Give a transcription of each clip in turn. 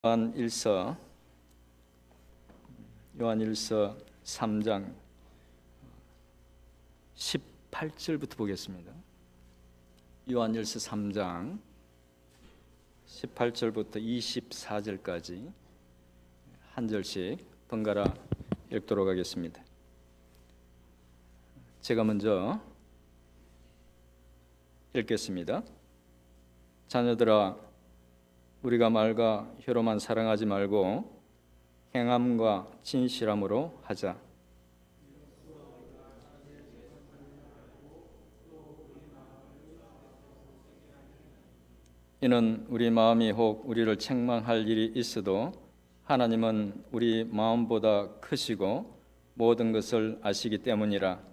요한일서 3장 18절부터 보겠습니다. 요한일서 3장 18절부터 24절까지 한 절씩 번갈아 읽도록 하겠습니다. 제가 먼저 읽겠습니다. 자녀들아, 우리가 말과 혀로만 사랑하지 말고 행함과 진실함으로 하자. 이는 우리 마음이 혹 우리를 책망할 일이 있어도 하나님은 우리 마음보다 크시고 모든 것을 아시기 때문이라.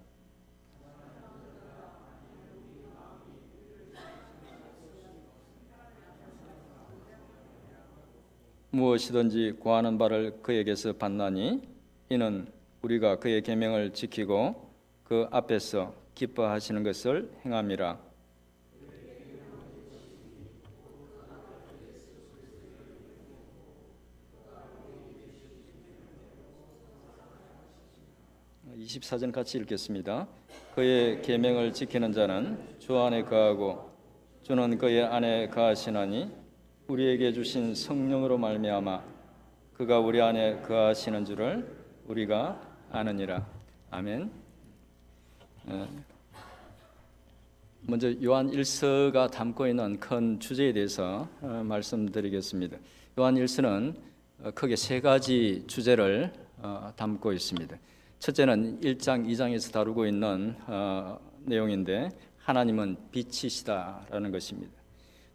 무엇이든지 구하는 바를 그에게서 받나니 이는 우리가 그의 계명을 지키고 그 앞에서 기뻐하시는 것을 행함이라. (24절) 같이 읽겠습니다. 그의 계명을 지키는 자는 주 안에 거하고 주는 그의 안에 거하시나니 우리에게 주신 성령으로 말미암아 그가 우리 안에 거하시는 줄을 우리가 아느니라. 아멘. 먼저 요한 1서가 담고 있는 큰 주제에 대해서 말씀드리겠습니다. 요한 1서는 크게 세 가지 주제를 담고 있습니다. 첫째는 1장, 2장에서 다루고 있는 내용인데 하나님은 빛이시다라는 것입니다.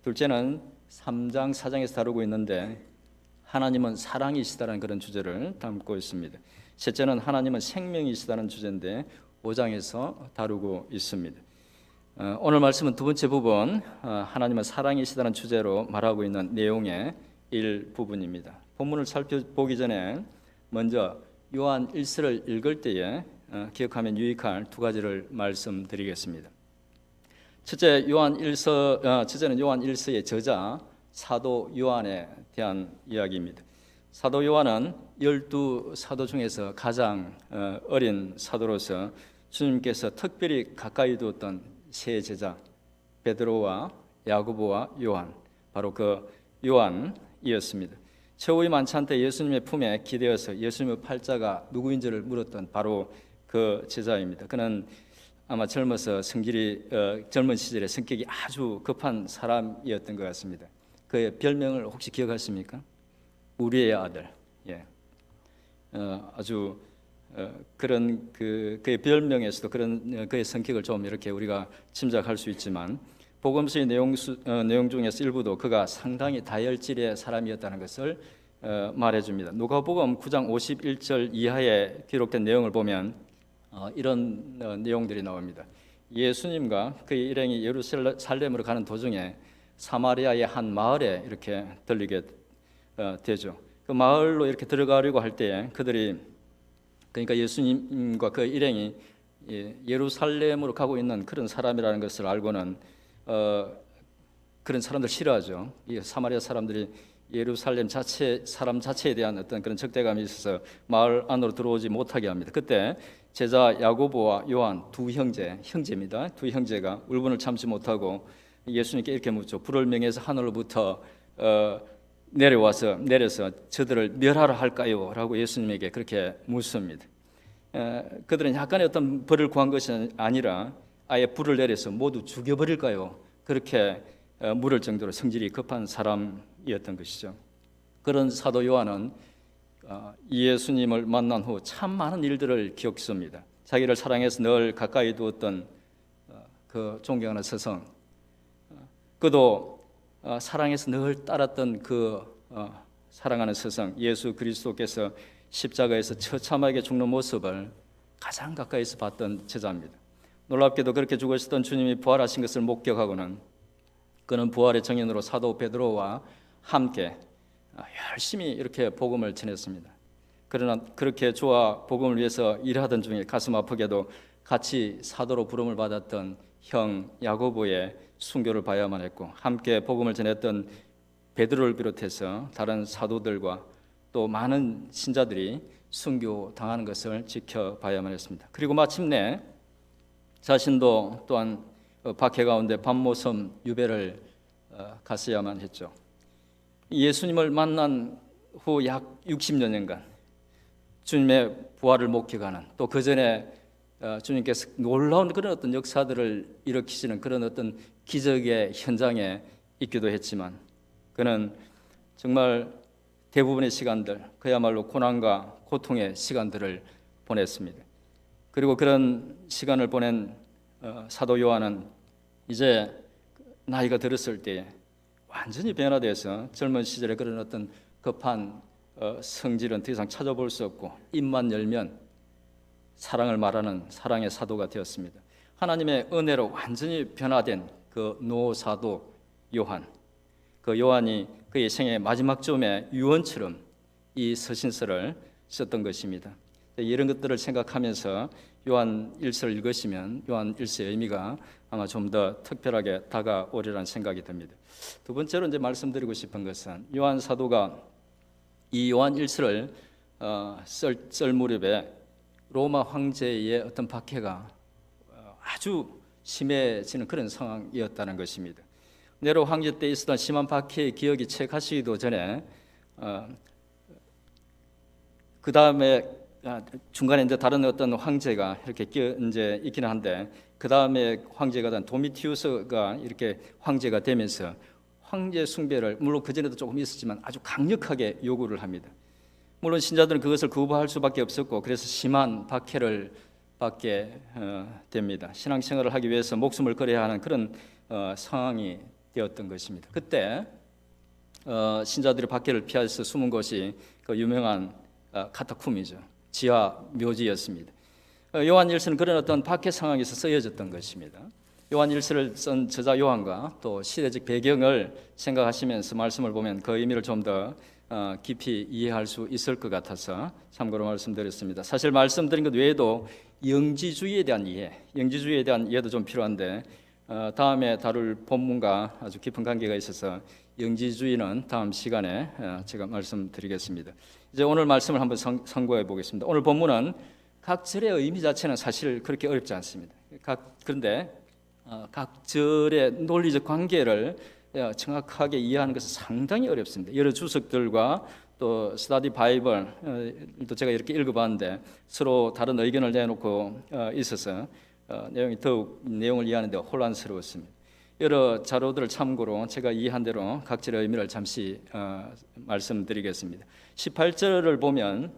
둘째는 3장, 4장에서 다루고 있는데 하나님은 사랑이시다라는 그런 주제를 담고 있습니다. 셋째는 하나님은 생명이시다는 주제인데 5장에서 다루고 있습니다. 오늘 말씀은 두 번째 부분, 하나님은 사랑이시다는 주제로 말하고 있는 내용의 일부분입니다. 본문을 살펴보기 전에 먼저 요한 1서를 읽을 때에 기억하면 유익할 두 가지를 말씀드리겠습니다. 첫째는 요한 1서의 저자 사도 요한에 대한 이야기입니다. 사도 요한은 12사도 중에서 가장 어린 사도로서 주님께서 특별히 가까이 두었던 세 제자 베드로와 야고보와 요한, 바로 그 요한이었습니다. 최후의 만찬 때 예수님의 품에 기대어서 예수님의 팔자가 누구인지를 물었던 바로 그 제자입니다. 그는 아마 젊은 시절에 성격이 아주 급한 사람이었던 것 같습니다. 그의 별명을 혹시 기억하십니까? 우리의 아들. 아주 그런 그의 별명에서도 그런 그의 성격을 좀 이렇게 우리가 짐작할 수 있지만 복음서의 내용 중에서 일부도 그가 상당히 다혈질의 사람이었다는 것을 말해줍니다. 누가복음 9장 51절 이하에 기록된 내용을 보면 이런 내용들이 나옵니다. 예수님과 그의 일행이 예루살렘으로 가는 도중에 사마리아의 한 마을에 이렇게 들리게 되죠. 그 마을로 이렇게 들어가려고 할 때에 그러니까 예수님과 그 일행이 예루살렘으로 가고 있는 그런 사람이라는 것을 알고는 그런 사람들 싫어하죠. 이 사마리아 사람들이 예루살렘 사람 자체에 대한 어떤 그런 적대감이 있어서 마을 안으로 들어오지 못하게 합니다. 그때 제자 야고보와 요한 두 형제입니다. 두 형제가 울분을 참지 못하고 예수님께 이렇게 묻죠. 불을 명해서 하늘로부터 내려서 저들을 멸하라 할까요? 라고 예수님에게 그렇게 묻습니다. 그들은 약간의 어떤 벌을 구한 것이 아니라 아예 불을 내려서 모두 죽여버릴까요? 그렇게 물을 정도로 성질이 급한 사람이었던 것이죠. 그런 사도 요한은 예수님을 만난 후 참 많은 일들을 겪습니다. 자기를 사랑해서 늘 가까이 두었던 그 존경하는 스승, 그도 사랑해서 늘 따랐던 그 사랑하는 스승 예수 그리스도께서 십자가에서 처참하게 죽는 모습을 가장 가까이서 봤던 제자입니다. 놀랍게도 그렇게 죽으셨던 주님이 부활하신 것을 목격하고는 그는 부활의 증인으로 사도 베드로와 함께 열심히 이렇게 복음을 전했습니다. 그러나 그렇게 주와 복음을 위해서 일하던 중에 가슴 아프게도 같이 사도로 부름을 받았던 형 야고보의 순교를 봐야만 했고 함께 복음을 전했던 베드로를 비롯해서 다른 사도들과 또 많은 신자들이 순교당하는 것을 지켜봐야만 했습니다. 그리고 마침내 자신도 또한 박해 가운데 밤모섬 유배를 갔어야만 했죠. 예수님을 만난 후 약 60여 년간 주님의 부활을 목격하는, 또 그 전에 주님께서 놀라운 그런 어떤 역사들을 일으키시는 그런 어떤 기적의 현장에 있기도 했지만, 그는 정말 대부분의 시간들 그야말로 고난과 고통의 시간들을 보냈습니다. 그리고 그런 시간을 보낸 사도 요한은 이제 나이가 들었을 때에 완전히 변화되어서 젊은 시절에 그런 어떤 급한 성질은 더 이상 찾아볼 수 없고, 입만 열면 사랑을 말하는 사랑의 사도가 되었습니다. 하나님의 은혜로 완전히 변화된 그 노사도 요한, 그 요한이 그의 생의 마지막 쯤에 유언처럼 이 서신서를 썼던 것입니다. 이런 것들을 생각하면서 요한 1서를 읽으시면 요한 1서의 의미가 아마 좀 더 특별하게 다가오리라는 생각이 듭니다. 두 번째로 이제 말씀드리고 싶은 것은, 요한 사도가 이 요한 1서를 쓸 무렵에 로마 황제의 어떤 박해가 아주 심해지는 그런 상황이었다는 것입니다. 네로 황제 때 있었던 심한 박해의 기억이 채 가시기도 전에 그 다음에 중간에 이제 다른 어떤 황제가 이렇게 이제 있기는 한데, 그 다음에 황제가 된 도미티우스가 이렇게 황제가 되면서 황제 숭배를, 물론 그 전에도 조금 있었지만 아주 강력하게 요구를 합니다. 물론 신자들은 그것을 거부할 수밖에 없었고, 그래서 심한 박해를 받게 됩니다. 신앙생활을 하기 위해서 목숨을 걸어야 하는 그런 상황이 되었던 것입니다. 그때 신자들이 박해를 피해서 숨은 곳이 그 유명한 카타쿰이죠. 지하 묘지였습니다. 요한 1서는 그런 어떤 박해 상황에서 쓰여졌던 것입니다. 요한 1서를 쓴 저자 요한과 또 시대적 배경을 생각하시면서 말씀을 보면 그 의미를 좀 더 깊이 이해할 수 있을 것 같아서 참고로 말씀드렸습니다. 사실 말씀드린 것 외에도 영지주의에 대한 이해도 좀 필요한데, 다음에 다룰 본문과 아주 깊은 관계가 있어서 영지주의는 다음 시간에 제가 말씀드리겠습니다. 이제 오늘 말씀을 한번 상고해 보겠습니다. 오늘 본문은 각 절의 의미 자체는 사실 그렇게 어렵지 않습니다. 그런데 각 절의 논리적 관계를 정확하게 이해하는 것은 상당히 어렵습니다. 여러 주석들과 또 스터디 바이블도 제가 이렇게 읽어봤는데 서로 다른 의견을 내놓고 있어서 내용이 더욱 내용을 이해하는 데 혼란스러웠습니다. 여러 자료들을 참고로 제가 이해한 대로 각절의 의미를 잠시 말씀드리겠습니다. 18절을 보면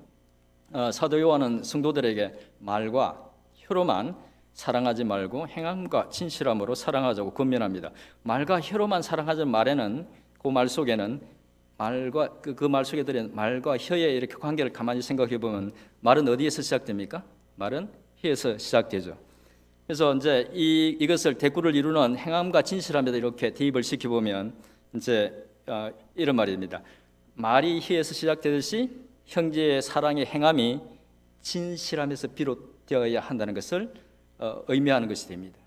사도 요한은 성도들에게 말과 혀로만 사랑하지 말고 행함과 진실함으로 사랑하자고 권면합니다. 말과 혀로만 사랑하자는 말에는, 그 말 속에는 말과 그 말 속에 들은 말과 혀의 이렇게 관계를 가만히 생각해 보면, 말은 어디에서 시작됩니까? 말은 혀에서 시작되죠. 그래서 이제 이것을 대꾸를 이루는 행함과 진실함에다 이렇게 대입을 시켜보면 이제 이런 말입니다. 말이 혀에서 시작되듯이 형제의 사랑의 행함이 진실함에서 비롯되어야 한다는 것을 의미하는 것이 됩니다.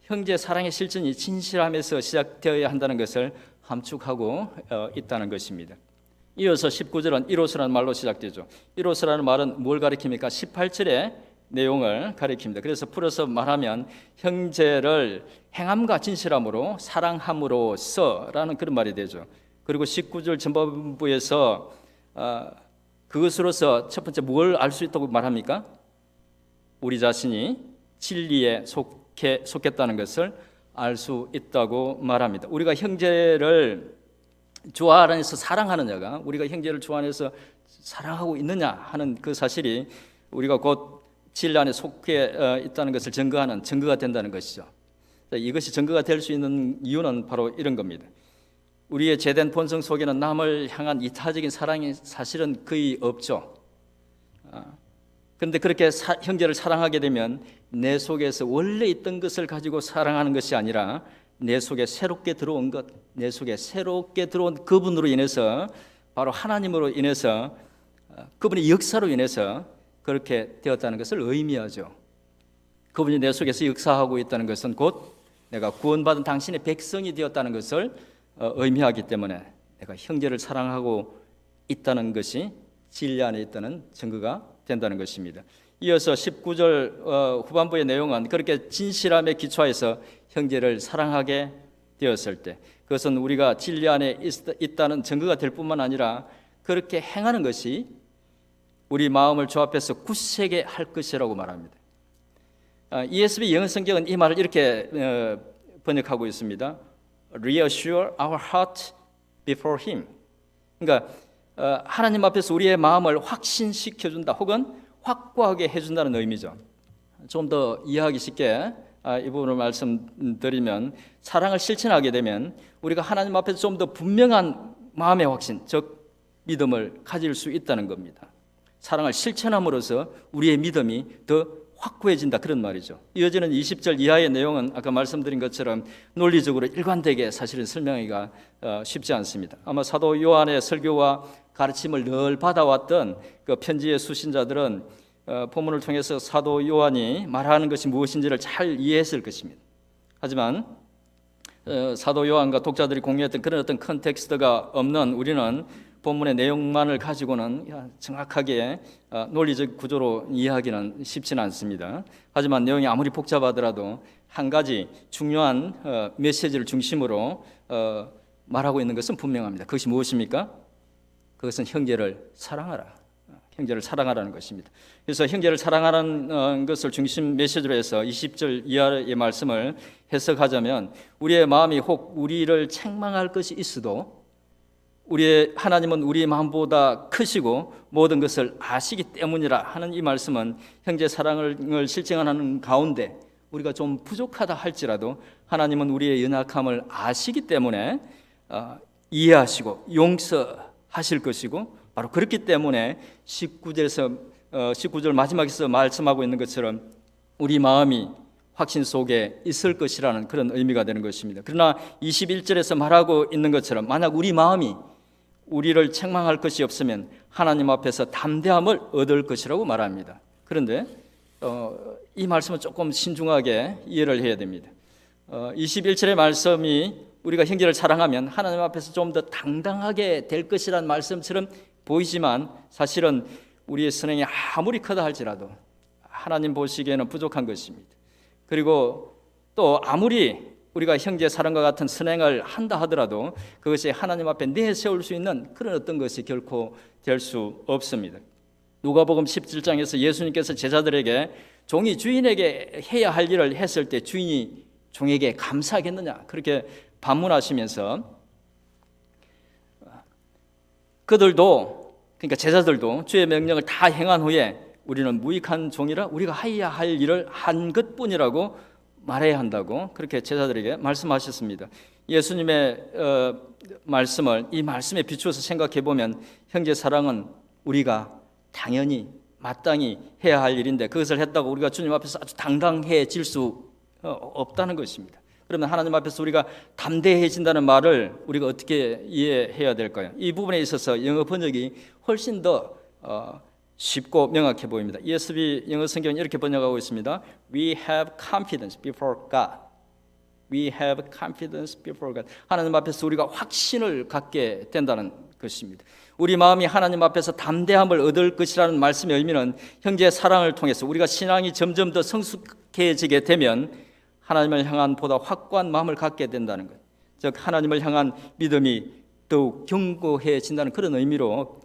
형제 사랑의 실천이 진실함에서 시작되어야 한다는 것을 함축하고 있다는 것입니다. 이어서 19절은 이로스라는 말로 시작되죠. 이로스라는 말은 뭘 가리킵니까? 18절의 내용을 가리킵니다. 그래서 풀어서 말하면 형제를 행함과 진실함으로 사랑함으로써라는 그런 말이 되죠. 그리고 19절 전반부에서 그것으로서 첫 번째 뭘 알 수 있다고 말합니까? 우리 자신이 진리에 속했다는 것을 알 수 있다고 말합니다. 우리가 형제를 주 안에서 사랑하느냐가, 우리가 형제를 주 안에서 사랑하고 있느냐 하는 그 사실이 우리가 곧 진리 안에 속해 있다는 것을 증거하는 증거가 된다는 것이죠. 이것이 증거가 될 수 있는 이유는 바로 이런 겁니다. 우리의 죄된 본성 속에는 남을 향한 이타적인 사랑이 사실은 거의 없죠. 그런데 그렇게 형제를 사랑하게 되면 내 속에서 원래 있던 것을 가지고 사랑하는 것이 아니라 내 속에 새롭게 들어온 것, 내 속에 새롭게 들어온 그분으로 인해서, 바로 하나님으로 인해서, 그분의 역사로 인해서 그렇게 되었다는 것을 의미하죠. 그분이 내 속에서 역사하고 있다는 것은 곧 내가 구원받은 당신의 백성이 되었다는 것을 의미하기 때문에 내가 형제를 사랑하고 있다는 것이 진리 안에 있다는 증거가 된다는 것입니다. 이어서 19절 후반부의 내용은 그렇게 진실함에 기초해서 형제를 사랑하게 되었을 때 그것은 우리가 진리 안에 있다는 증거가 될 뿐만 아니라 그렇게 행하는 것이 우리 마음을 조합해서 굳세게 할 것이라고 말합니다. ESV 영어 성경은 이 말을 이렇게 번역하고 있습니다. Reassure our heart before Him. 그러니까 하나님 앞에서 우리의 마음을 확신시켜준다 혹은 확고하게 해준다는 의미죠. 좀 더 이해하기 쉽게 이 부분을 말씀드리면 사랑을 실천하게 되면 우리가 하나님 앞에서 좀 더 분명한 마음의 확신, 즉 믿음을 가질 수 있다는 겁니다. 사랑을 실천함으로써 우리의 믿음이 더 확고해진다 그런 말이죠. 이어지는 20절 이하의 내용은 아까 말씀드린 것처럼 논리적으로 일관되게 사실은 설명하기가 쉽지 않습니다. 아마 사도 요한의 설교와 가르침을 늘 받아왔던 그 편지의 수신자들은 본문을 통해서 사도 요한이 말하는 것이 무엇인지를 잘 이해했을 것입니다. 하지만 사도 요한과 독자들이 공유했던 그런 어떤 컨텍스트가 없는 우리는 본문의 내용만을 가지고는 정확하게 논리적 구조로 이해하기는 쉽지는 않습니다. 하지만 내용이 아무리 복잡하더라도 한 가지 중요한 메시지를 중심으로 말하고 있는 것은 분명합니다. 그것이 무엇입니까? 그것은 형제를 사랑하라. 형제를 사랑하라는 것입니다. 그래서 형제를 사랑하라는 것을 중심 메시지로 해서 20절 이하의 말씀을 해석하자면 우리의 마음이 혹 우리를 책망할 것이 있어도 우리의 하나님은 우리의 마음보다 크시고 모든 것을 아시기 때문이라 하는 이 말씀은 형제 사랑을 실증하는 가운데 우리가 좀 부족하다 할지라도 하나님은 우리의 연약함을 아시기 때문에 이해하시고 용서하실 것이고 바로 그렇기 때문에 19절 마지막에서 말씀하고 있는 것처럼 우리 마음이 확신 속에 있을 것이라는 그런 의미가 되는 것입니다. 그러나 21절에서 말하고 있는 것처럼 만약 우리 마음이 우리를 책망할 것이 없으면 하나님 앞에서 담대함을 얻을 것이라고 말합니다. 그런데 이 말씀은 조금 신중하게 이해를 해야 됩니다. 21절의 말씀이 우리가 형제를 사랑하면 하나님 앞에서 좀 더 당당하게 될 것이라는 말씀처럼 보이지만 사실은 우리의 선행이 아무리 크다 할지라도 하나님 보시기에는 부족한 것입니다. 그리고 또 아무리 우리가 형제 사랑과 같은 선행을 한다 하더라도 그것이 하나님 앞에 내세울 수 있는 그런 어떤 것이 결코 될 수 없습니다. 누가복음 17장에서 예수님께서 제자들에게 종이 주인에게 해야 할 일을 했을 때 주인이 종에게 감사하겠느냐 그렇게 반문하시면서 그들도 그러니까 제자들도 주의 명령을 다 행한 후에 우리는 무익한 종이라 우리가 해야 할 일을 한 것뿐이라고 말해야 한다고 그렇게 제자들에게 말씀하셨습니다. 예수님의 말씀을 이 말씀에 비추어서 생각해 보면 형제 사랑은 우리가 당연히 마땅히 해야 할 일인데 그것을 했다고 우리가 주님 앞에서 아주 당당해질 수 없다는 것입니다. 그러면 하나님 앞에서 우리가 담대해진다는 말을 우리가 어떻게 이해해야 될까요? 이 부분에 있어서 영어 번역이 훨씬 더 쉽고 명확해 보입니다. ESV 영어 성경은 이렇게 번역하고 있습니다. We have confidence before God. We have confidence before God. 하나님 앞에서 우리가 확신을 갖게 된다는 것입니다. 우리 마음이 하나님 앞에서 담대함을 얻을 것이라는 말씀의 의미는 형제의 사랑을 통해서 우리가 신앙이 점점 더 성숙해지게 되면 하나님을 향한 보다 확고한 마음을 갖게 된다는 것. 즉 하나님을 향한 믿음이 더욱 견고해진다는 그런 의미로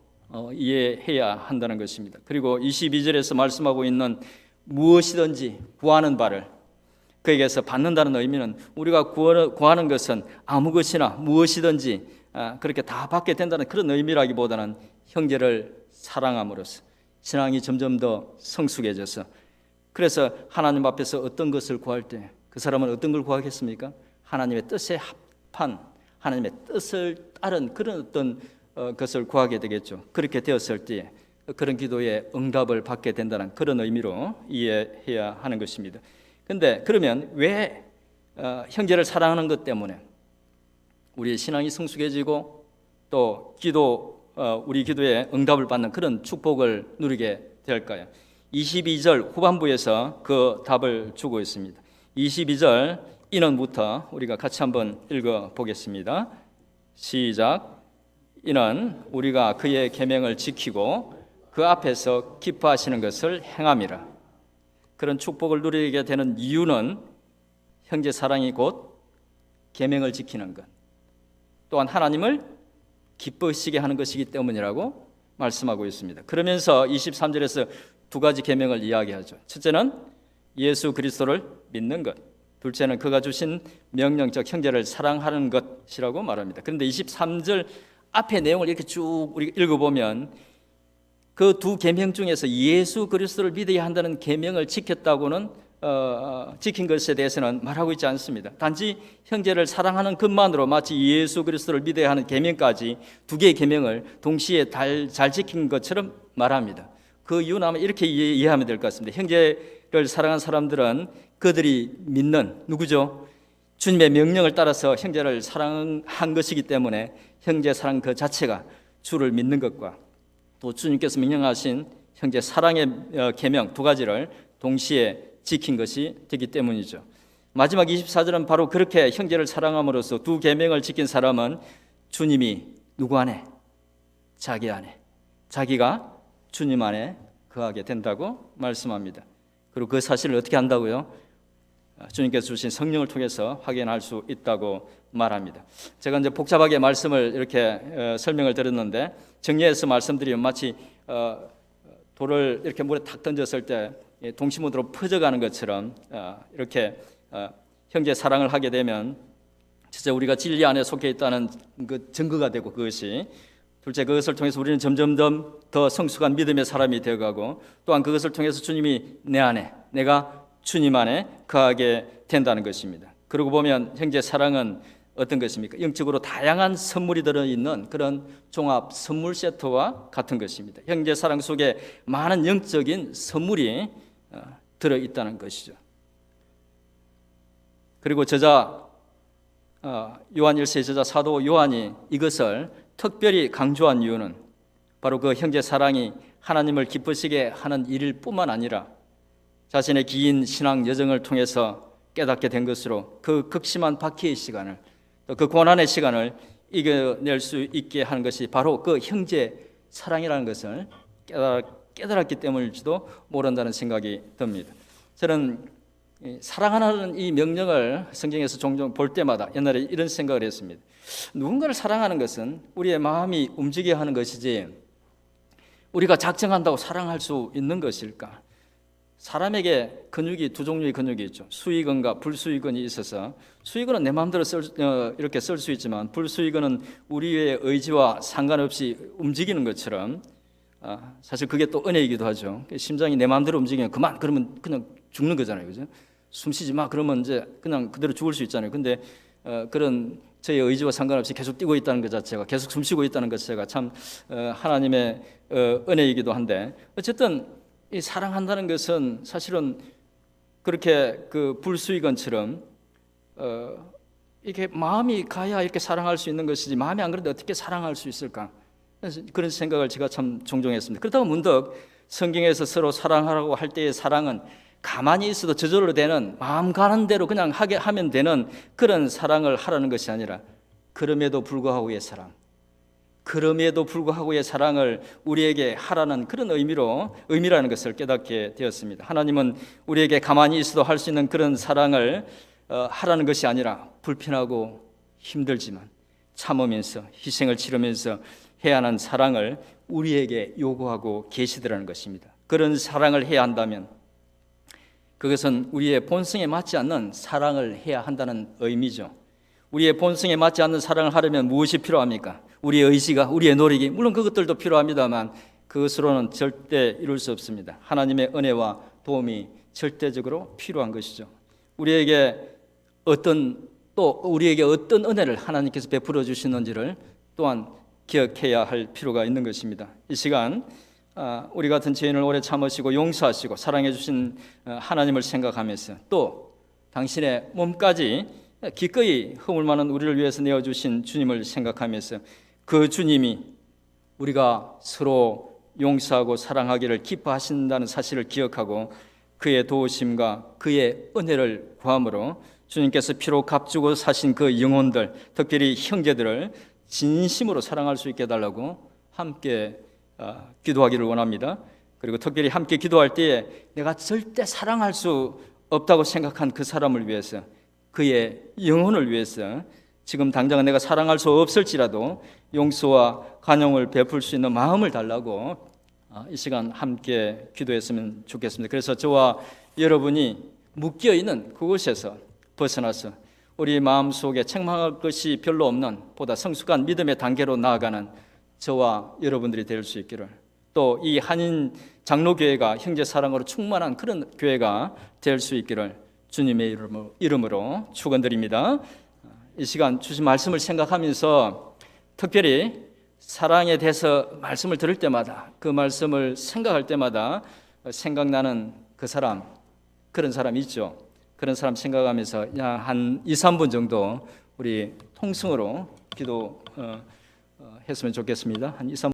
이해해야 한다는 것입니다. 그리고 22절에서 말씀하고 있는 무엇이든지 구하는 바를 그에게서 받는다는 의미는 우리가 구하는 것은 아무 것이나 무엇이든지 그렇게 다 받게 된다는 그런 의미라기보다는 형제를 사랑함으로써 신앙이 점점 더 성숙해져서 그래서 하나님 앞에서 어떤 것을 구할 때 그 사람은 어떤 걸 구하겠습니까? 하나님의 뜻에 합한 하나님의 뜻을 따른 그런 어떤 것을 구하게 되겠죠. 그렇게 되었을 때 그런 기도에 응답을 받게 된다는 그런 의미로 이해해야 하는 것입니다. 그런데 그러면 왜 형제를 사랑하는 것 때문에 우리의 신앙이 성숙해지고 또 우리 기도에 응답을 받는 그런 축복을 누리게 될까요? 22절 후반부에서 그 답을 주고 있습니다. 22절 인원부터 우리가 같이 한번 읽어보겠습니다. 시작. 이는 우리가 그의 계명을 지키고 그 앞에서 기뻐하시는 것을 행함이라. 그런 축복을 누리게 되는 이유는 형제 사랑이 곧 계명을 지키는 것, 또한 하나님을 기쁘시게 하는 것이기 때문이라고 말씀하고 있습니다. 그러면서 23절에서 두 가지 계명을 이야기하죠. 첫째는 예수 그리스도를 믿는 것, 둘째는 그가 주신 명령적 형제를 사랑하는 것이라고 말합니다. 그런데 23절 앞에 내용을 이렇게 쭉 우리 읽어보면 그 두 계명 중에서 예수 그리스도를 믿어야 한다는 계명을 지켰다고는 지킨 것에 대해서는 말하고 있지 않습니다. 단지 형제를 사랑하는 것만으로 마치 예수 그리스도를 믿어야 하는 계명까지 두 개의 계명을 동시에 잘 지킨 것처럼 말합니다. 그 이유는 아마 이렇게 이해하면 될 것 같습니다. 형제를 사랑하는 사람들은 그들이 믿는 누구죠? 주님의 명령을 따라서 형제를 사랑한 것이기 때문에 형제 사랑 그 자체가 주를 믿는 것과 또 주님께서 명령하신 형제 사랑의 계명 두 가지를 동시에 지킨 것이 되기 때문이죠. 마지막 24절은 바로 그렇게 형제를 사랑함으로써 두 계명을 지킨 사람은 주님이 누구 안에? 자기 안에, 자기가 주님 안에 거하게 된다고 말씀합니다. 그리고 그 사실을 어떻게 한다고요? 주님께서 주신 성령을 통해서 확인할 수 있다고 말합니다. 제가 이제 복잡하게 말씀을 이렇게 설명을 드렸는데 정리해서 말씀드리면 마치 돌을 이렇게 물에 탁 던졌을 때 동시모드로 퍼져가는 것처럼 이렇게 형제 사랑을 하게 되면 진짜 우리가 진리 안에 속해 있다는 그 증거가 되고 그것이 둘째 그것을 통해서 우리는 점점 더 성숙한 믿음의 사람이 되어가고 또한 그것을 통해서 주님이 내 안에 내가 주님 안에 거하게 된다는 것입니다. 그러고 보면 형제 사랑은 어떤 것입니까? 영적으로 다양한 선물이 들어있는 그런 종합 선물 세트와 같은 것입니다. 형제 사랑 속에 많은 영적인 선물이 들어있다는 것이죠. 그리고 저자 요한 1세 저자 사도 요한이 이것을 특별히 강조한 이유는 바로 그 형제 사랑이 하나님을 기쁘시게 하는 일일 뿐만 아니라 자신의 긴 신앙 여정을 통해서 깨닫게 된 것으로 그 극심한 박해의 시간을 또 그 고난의 시간을 이겨낼 수 있게 하는 것이 바로 그 형제 사랑이라는 것을 깨달았기 때문일지도 모른다는 생각이 듭니다. 저는 사랑하는 이 명령을 성경에서 종종 볼 때마다 옛날에 이런 생각을 했습니다. 누군가를 사랑하는 것은 우리의 마음이 움직여야 하는 것이지 우리가 작정한다고 사랑할 수 있는 것일까? 사람에게 근육이 두 종류의 근육이 있죠. 수의근과 불수의근이 있어서 수의근은 내 마음대로 이렇게 쓸 수 있지만 불수의근은 우리의 의지와 상관없이 움직이는 것처럼 사실 그게 또 은혜이기도 하죠. 심장이 내 마음대로 움직이면 그러면 그냥 죽는 거잖아요, 그죠? 숨 쉬지 마 그러면 이제 그냥 그대로 죽을 수 있잖아요. 근데 그런 저의 의지와 상관없이 계속 뛰고 있다는 것 자체가 계속 숨 쉬고 있다는 것 자체가 참 하나님의 은혜이기도 한데 어쨌든 이 사랑한다는 것은 사실은 그렇게 그 불수의건처럼 이게 마음이 가야 이렇게 사랑할 수 있는 것이지 마음이 안 그런데 어떻게 사랑할 수 있을까? 그래서 그런 생각을 제가 참 종종 했습니다. 그렇다고 문득 성경에서 서로 사랑하라고 할 때의 사랑은 가만히 있어도 저절로 되는 마음 가는 대로 그냥 하면 되는 그런 사랑을 하라는 것이 아니라 그럼에도 불구하고의 사랑, 그럼에도 불구하고의 사랑을 우리에게 하라는 그런 의미라는 것을 깨닫게 되었습니다. 하나님은 우리에게 가만히 있어도 할 수 있는 그런 사랑을 하라는 것이 아니라 불편하고 힘들지만 참으면서 희생을 치르면서 해야 하는 사랑을 우리에게 요구하고 계시더라는 것입니다. 그런 사랑을 해야 한다면 그것은 우리의 본성에 맞지 않는 사랑을 해야 한다는 의미죠. 우리의 본성에 맞지 않는 사랑을 하려면 무엇이 필요합니까? 우리의 의지가, 우리의 노력이, 물론 그것들도 필요합니다만 그것으로는 절대 이룰 수 없습니다. 하나님의 은혜와 도움이 절대적으로 필요한 것이죠. 우리에게 어떤 은혜를 하나님께서 베풀어 주시는지를 또한 기억해야 할 필요가 있는 것입니다. 이 시간 우리 같은 죄인을 오래 참으시고 용서하시고 사랑해 주신 하나님을 생각하면서 또 당신의 몸까지 기꺼이 허물 많은 우리를 위해서 내어주신 주님을 생각하면서 그 주님이 우리가 서로 용서하고 사랑하기를 기뻐하신다는 사실을 기억하고 그의 도우심과 그의 은혜를 구함으로 주님께서 피로 값주고 사신 그 영혼들, 특별히 형제들을 진심으로 사랑할 수 있게 해달라고 함께 기도하기를 원합니다. 그리고 특별히 함께 기도할 때에 내가 절대 사랑할 수 없다고 생각한 그 사람을 위해서, 그의 영혼을 위해서 지금 당장 내가 사랑할 수 없을지라도 용서와 관용을 베풀 수 있는 마음을 달라고 이 시간 함께 기도했으면 좋겠습니다. 그래서 저와 여러분이 묶여있는 그곳에서 벗어나서 우리 마음속에 책망할 것이 별로 없는 보다 성숙한 믿음의 단계로 나아가는 저와 여러분들이 될 수 있기를, 또 이 한인 장로교회가 형제 사랑으로 충만한 그런 교회가 될 수 있기를 주님의 이름으로 축원드립니다. 이 시간 주신 말씀을 생각하면서 특별히 사랑에 대해서 말씀을 들을 때마다, 그 말씀을 생각할 때마다 생각나는 그 사람, 그런 사람 있죠. 그런 사람 생각하면서 한 2, 3분 정도 우리 통성으로 기도 했으면 좋겠습니다. 한 2, 3분